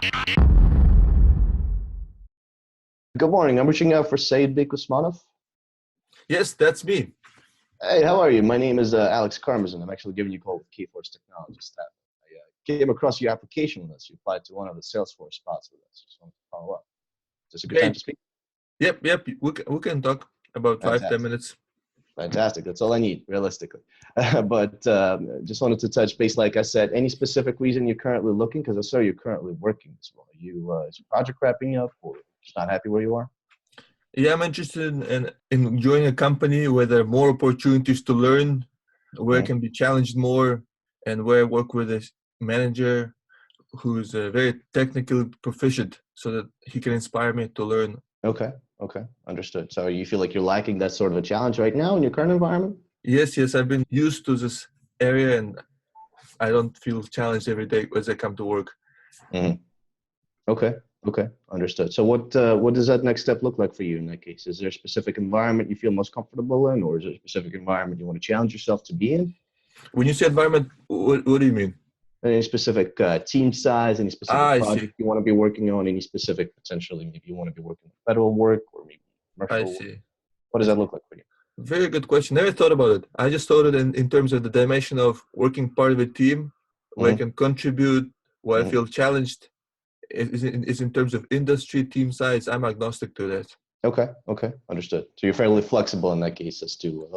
Good morning. I'm reaching out for Said Bik Usmanov. Yes, that's me. Hey, how are you? My name is Alex Karmazin. I'm actually giving you a call with GetForce Technology staff. I came across your application with us. You applied to one of the Salesforce spots with us. Just wanted to follow up. Is this a good time to Great. speak? Yep. We can talk about 5-10 Fantastic. minutes. Fantastic. That's all I need, realistically. But just wanted to touch base. Like I said, any specific reason you're currently looking? Because I saw you're currently working as well. Is your project wrapping up, or just not happy where you are? Yeah, I'm interested in joining a company where there are more opportunities to learn, where I Mhm. can be challenged more, and where I work with a manager who's very technically proficient so that he can inspire me to learn. Okay. Okay. Understood. So you feel like you're lacking that sort of a challenge right now in your current environment? Yes, I've been used to this area and I don't feel challenged every day as I come to work. Mhm. Okay. Okay. Understood. So what does that next step look like for you in that case? Is there a specific environment you feel most comfortable in, or is there a specific environment you want to challenge yourself to be in? When you say environment, what do you mean? Any specific team size, any specific I see. project you want to be working on, any specific potentially maybe you want to be working on federal work or maybe I commercial work? see. What I does that see. look like for you? Very good question. Never thought about it. I just thought it in terms of the dimension of working part of a team where I Hmm. can contribute, where I Hmm. feel challenged. Is in terms of industry, team size. I'm agnostic to that. Okay. Okay. Understood. So you're fairly flexible in that case as to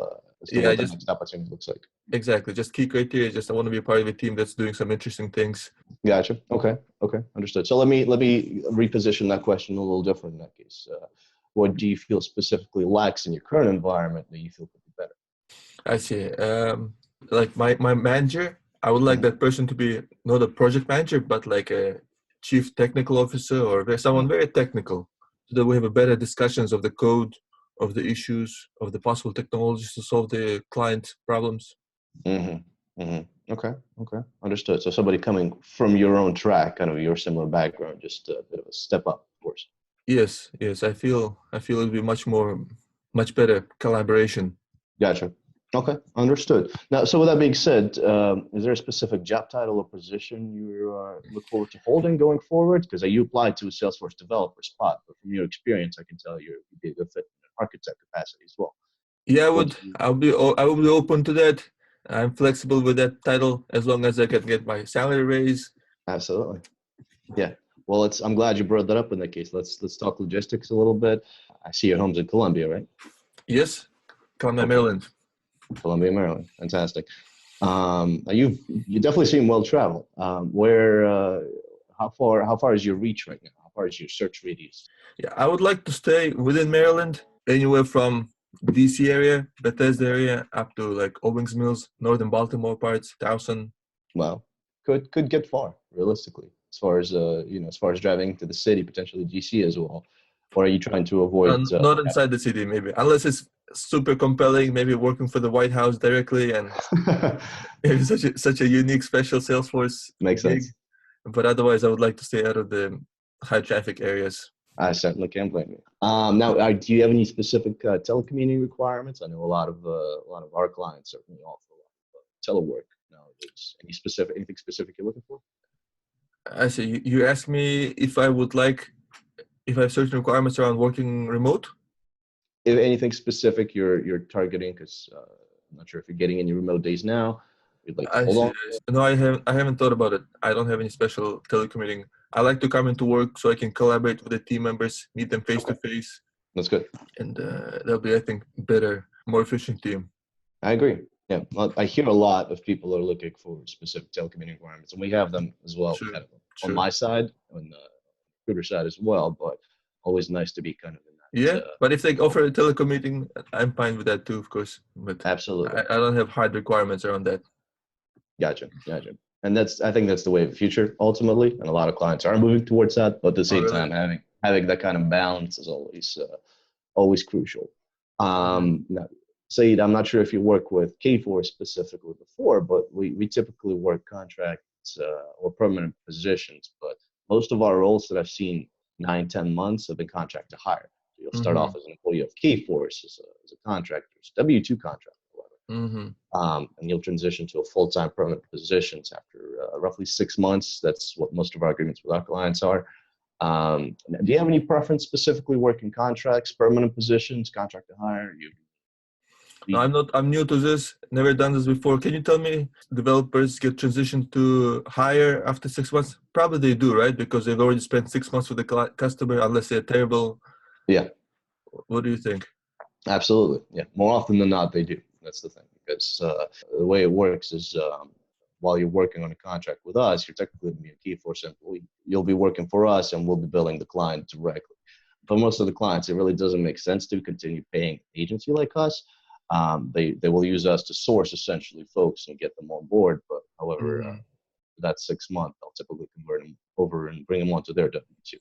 Yeah, I what the just next opportunity looks like. exactly. Just key criteria. Just I want to be a part of a team that's doing some interesting things. Gotcha. Okay. Okay. Understood. So let me reposition that question a little different in that case. What do you feel specifically lacks in your current environment that you feel could be better? I see. Like my manager, I would like Hmm. that person to be not a project manager, but like a chief technical officer or someone very technical, so that we have a better discussions of the code, of the issues, of the possible technologies to solve the client problems. Hmm. Hmm. Okay. Okay. Understood. So somebody coming from your own track, kind of your similar background, just a bit of a step up, of course. Yes. I feel it'll be much better collaboration. Gotcha. Okay. Understood. Now, so with that being said, is there a specific job title or position you look forward to holding going forward? Because you applied to a Salesforce Developer spot, but from your experience, I can tell you'd be a good fit in an architect capacity as well. Yeah, I What would. do you, I would be open to that. I'm flexible with that title as long as I can get my salary raise. absolutely. Yeah. Well, I'm glad you brought that up in that case. Let's talk logistics a little bit. I see your home's in Columbia, right? Yes, Columbia, Okay. Maryland. Columbia, Maryland. Fantastic. You definitely seem well traveled. Where how far is your reach right now? How far is your search radius? Yeah, I would like to stay within Maryland, anywhere from DC area, Bethesda area, up to like Owings Mills, northern Baltimore parts, Towson. Well, could get far realistically, as far as as far as driving to the city, potentially DC as well. Or are you trying to avoid? Not inside the city, maybe, unless it's super compelling. Maybe working for the White House directly, and maybe such a unique, special Salesforce Makes gig. sense. But otherwise, I would like to stay out of the high traffic areas. I certainly can't blame you. Now, do you have any specific telecommuting requirements? I know a lot of our clients certainly offer a lot of telework nowadays. Anything specific you're looking for? I see. You asked me if I have certain requirements around working remote. If anything specific you're targeting, because I'm not sure if you're getting any remote days now. You'd like to I hold see. on. I see. No, I haven't thought about it. I don't have any special telecommuting. I like to come into work so I can collaborate with the team members, meet them face to Okay, face, that's good. and that'll be, I think, better, more efficient team. I agree. Yeah, well, I hear a lot of people are looking for specific telecommuting requirements, and we have them as well, Sure, kind of on sure. my side, on the recruiter side as well. But always nice to be kind of in Yeah, that. but if they Oh, offer a telecommuting, I'm fine with that too, of course. But absolutely, I don't have hard requirements around that. gotcha, gotcha. And I think that's the way of the future ultimately, and a lot of clients are moving towards that. But at the Oh, same really? time, having that kind of balance is always crucial. Now, Saeed, I'm not sure if you work with K4 specifically before, but we typically work contracts or permanent positions. But most of our roles that I've seen 9, 10 months have been contract to hire. So you'll start Mm-hmm. off as an employee of K4 as a contractor, it's W2 contract, however. Mm-hmm. And you'll transition to a full-time permanent positions after roughly 6 months. That's what most of our agreements with our clients are. Do you have any preference specifically working contracts, permanent positions, contract to hire? No, I'm not. I'm new to this. Never done this before. Can you tell me developers get transitioned to hire after 6 months? Probably they do, right? Because they've already spent 6 months with the customer, unless they're terrible. Yeah, What do you think? absolutely. Yeah, more often than not, they do. That's the thing. Because the way it works is while you're working on a contract with us, you're technically going to be a GetForce employee. You'll be working for us, and we'll be billing the client directly. For most of the clients, it really doesn't make sense to continue paying an agency like us. They will use us to source essentially folks and get them on board. But however, Mm. that 6 month, they'll typically convert them over and bring them onto their W-2.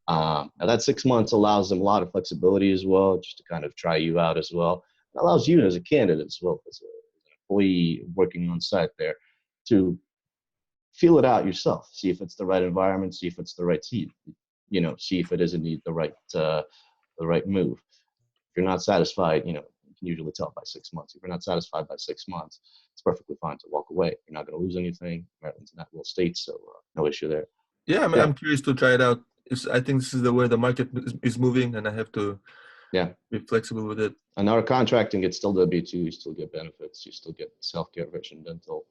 Now that 6 months allows them a lot of flexibility as well, just to kind of try you out as well. It allows you as a candidate as well as an employee working on site there to feel it out yourself, see if it's the right environment, see if it's the right team, see if it is indeed the right move. If you're not satisfied, you can usually tell by 6 months. If you're not satisfied by 6 months, it's perfectly fine to walk away. You're not going to lose anything. Maryland's an at-will state, so no issue there. Yeah, Yeah. I'm curious to try it out. I think this is the way the market is moving, and I have to be flexible with it. And our contracting, it's still W-2. You still get benefits. You still get self-care, vision, dental,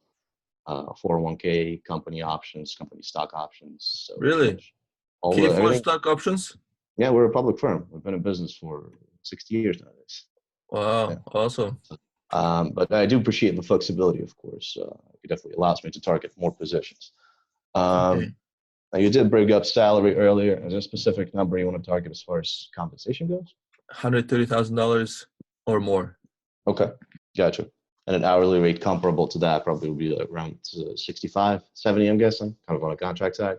401k, company options, company stock options. So Really? GetForce stock options? Yeah, we're a public firm. We've been in business for 60 years nowadays. Wow, yeah. Awesome. But I do appreciate the flexibility, of course. It definitely allows me to target more positions. Okay. Now, you did bring up salary earlier. Is there a specific number you want to target as far as compensation goes? $130,000 or more. Okay, gotcha. And an hourly rate comparable to that probably would be around 65, 70, I'm guessing, kind of on a contract side.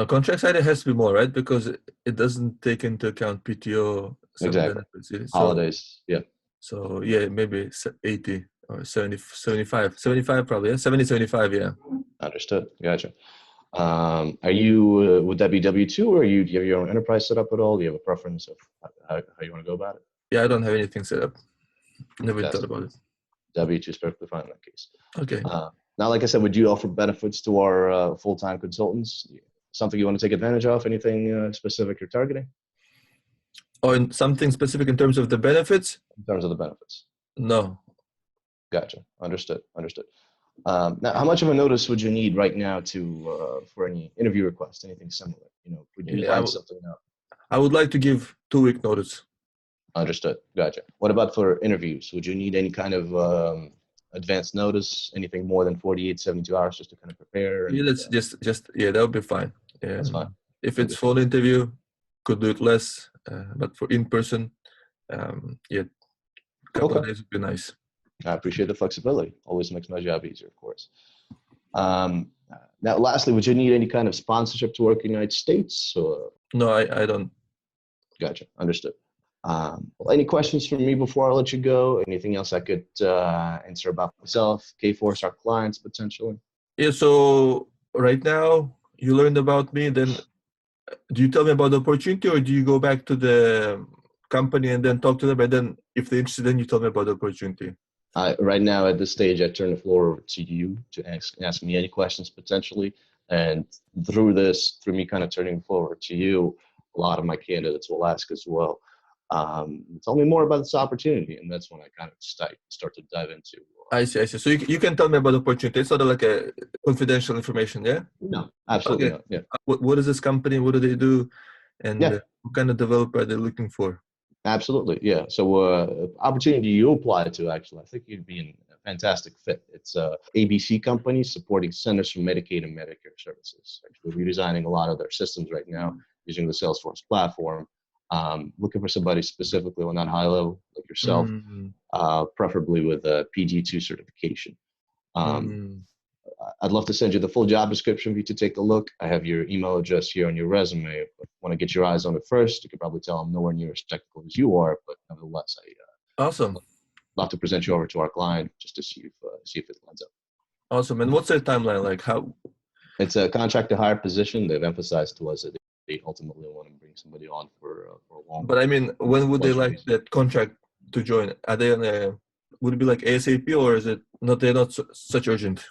Contract side, it has to be more, right? Because it doesn't take into account PTO, some benefits. Holidays, yeah. So, yeah, maybe 80 or 70, 75 probably, yeah? 70, 75, yeah. Understood, gotcha. Are you, would that be W-2 or do you have your own enterprise set up at all? Do you have a preference of how you want to go about it? Yeah, I don't have anything set up. Never thought about it. W-2 is perfectly fine in that case. Okay. Now, like I said, would you offer benefits to our full-time consultants? Something you want to take advantage of? Anything specific you're targeting? Or something specific in terms of the benefits? In terms of the benefits? No. Gotcha. Understood. Now, how much of a notice would you need right now for any interview request, anything similar? Would you line something up? I would like to give 2-week notice. Understood. Gotcha. What about for interviews? Would you need any kind of advance notice, anything more than 48, 72 hours just to kind of prepare? Yeah, that's that would be fine. Yeah. That's fine. If it's phone interview, could do it less, but for in-person, couple of days would be nice. I appreciate the flexibility. Always makes my job easier, of course. Now, lastly, would you need any kind of sponsorship to work in the United States? Or? No, I don't. Gotcha. Understood. Any questions from me before I let you go? Anything else I could answer about myself, GetForce, our clients, potentially? Yeah, so right now, you learned about me. Then do you tell me about the opportunity, or do you go back to the company and then talk to them? And then if they're interested, then you tell me about the opportunity. Right now, at this stage, I turn the floor over to you to ask me any questions potentially. And through me kind of turning forward to you, a lot of my candidates will ask as well. Tell me more about this opportunity, and that's when I kind of start to dive into. I see. So you can tell me about the opportunity. It's not like a confidential information, yeah? No, absolutely not. Yeah. What is this company? What do they do? And what kind of developer are they looking for? Absolutely, yeah. So opportunity you apply to, actually, I think you'd be a fantastic fit. It's a ABC company supporting Centers for Medicaid and Medicare Services. Actually redesigning a lot of their systems right now using the Salesforce platform. Looking for somebody specifically on that high level, like yourself, preferably with a PG2 certification. I'd love to send you the full job description for you to take a look. I have your email address here on your resume. But want to get your eyes on it first. You could probably tell I'm nowhere near as technical as you are, but nevertheless, awesome. Love to present you over to our client just to see if it lines up. Awesome. And what's their timeline like? How? It's a contract to hire position. They've emphasized to us that they ultimately want to bring somebody on for a long. But I mean, when would they like that contract to join? Are they on a would it be like ASAP, or is it not? They're not such urgent.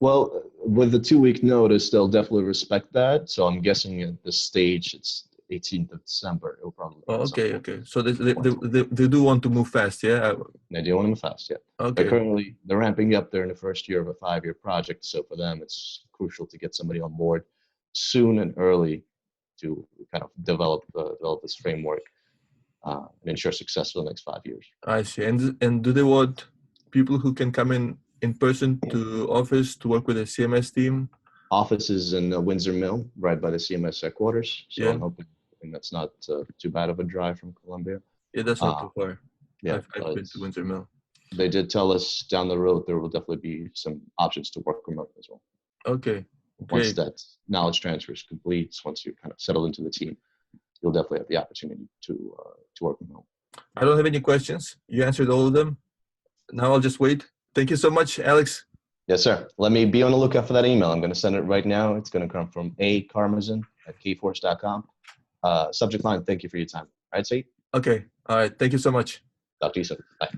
Well, with the 2 week notice, they'll definitely respect that. So I'm guessing at this stage, it's 18th of December. It'll probably be Oh, at some okay, point. okay. So they do want to move fast, yeah. They do want to move fast, yeah. But Okay, currently, they're ramping up. They're in the first year of a 5-year project. So for them, it's crucial to get somebody on board soon and early to kind of develop this framework and ensure success for the next 5 years. I see. And do they want people who can come in person to office to work with the CMS team? Office is in Windsor Mill, right by the CMS headquarters. So Yeah, I'm hoping that's not too bad of a drive from Columbia. yeah, that's not Uh, too far. yeah, I've been to Windsor Mill. they did tell us down the road there will definitely be some options to work remote as well. Okay, Once great. that knowledge transfer is complete, once you kind of settle into the team, you'll definitely have the opportunity to work remote. I don't have any questions. You answered all of them. Now I'll just wait. Thank you so much, Alex. Yes, sir. Let me be on the lookout for that email. I'm going to send it right now. It's going to come from acarmazin@kforce.com. Subject line, thank you for your time. All right, Saeed? Okay. All right. Thank you so much. Talk to you soon. Bye.